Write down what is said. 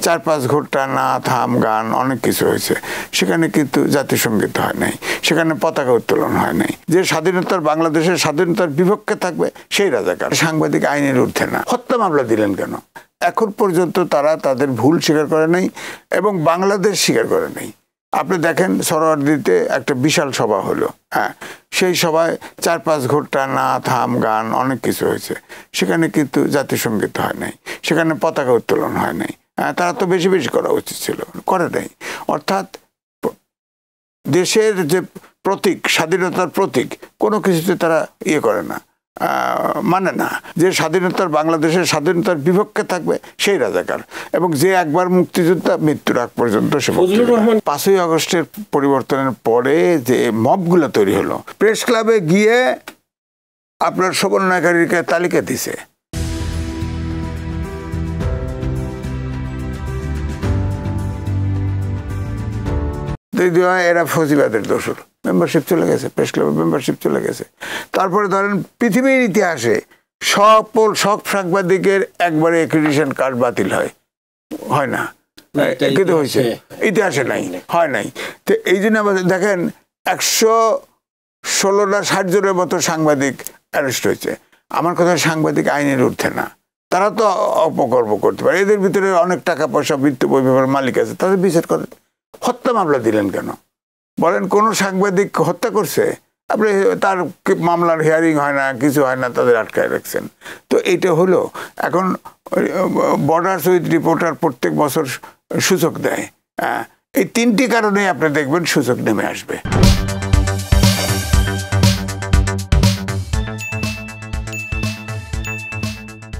4-5 ঘন্টা নাচ থাম গান অনেক কিছু হয়েছে, সেখানে কিন্তু জাতীয় সঙ্গীত হয় নাই, সেখানে পতাকা উত্তোলন হয় নাই। যে স্বাধীনতার বাংলাদেশের স্বাধীনতার বিপক্ষে থাকবে সেই রাজাকার। সাংবাদিক আইনের ঊর্ধ্বে না। হত্যা মামলা দিলেন কেন? এখন পর্যন্ত তারা তাদের ভুল স্বীকার করে নাই এবং বাংলাদেশ স্বীকার করে নাই। আপনি দেখেন সরোয়ার্দীতে একটা বিশাল সভা হলো, হ্যাঁ, সেই সভায় 4-5 ঘন্টা নাচ থাম গান অনেক কিছু হয়েছে, সেখানে কিন্তু জাতীয় সঙ্গীত হয় নাই, সেখানে পতাকা উত্তোলন হয় নাই। তারা তো বেশি বেশি করা উচিত ছিল, করে নাই। অর্থাৎ দেশের যে প্রতীক, স্বাধীনতার প্রতীক, কোনো কিছুতে তারা ইয়ে করে না, মানে না। যে স্বাধীনতার বাংলাদেশের স্বাধীনতার বিপক্ষে থাকবে সেই রাজাকার। এবং যে একবার মুক্তিযোদ্ধা মৃত্যুর আগ পর্যন্ত সে। 5ই আগস্টের পরিবর্তনের পরে যে মবগুলো তৈরি হলো, প্রেস ক্লাবে গিয়ে আপনার সমন্বয়কারীকে তালিকা দিছে। এরা ফৌজিবাদের দোষর, মেম্বারশিপ চলে গেছে, প্রেস ক্লাবের মেম্বারশিপ চলে গেছে। তারপরে ধরেন পৃথিবীর ইতিহাসে সব সাংবাদিকের একবারে অ্যাক্রিডিটেশন কার্ড বাতিল হয় না, কিন্তু হয়েছে, ইতিহাসে নাই, হয় নাই। তো এই জন্য দেখেন 116-60 জনের মতো সাংবাদিক অ্যারেস্ট হয়েছে। আমার কথা, সাংবাদিক আইনের ঊর্ধ্বে না, তারা তো অপকর্ম করতে পারে, এদের ভিতরে অনেক টাকা পয়সা বৃত্ত বৈভবের মালিক আছে, তাদের বিচার করে। হত্যা মামলা দিলেন কেন? বলেন কোন সাংবাদিক হত্যা করছে? আপনি তার মামলার হিয়ারিং হয় না, কিছু হয় না, তাদের আটকায় রাখছেন। তো এইটা হলো এখন বর্ডার্স উইথ রিপোর্টার প্রত্যেক বছর সূচক দেয়। এই 3টি কারণে আপনি দেখবেন সূচক নেমে আসবে।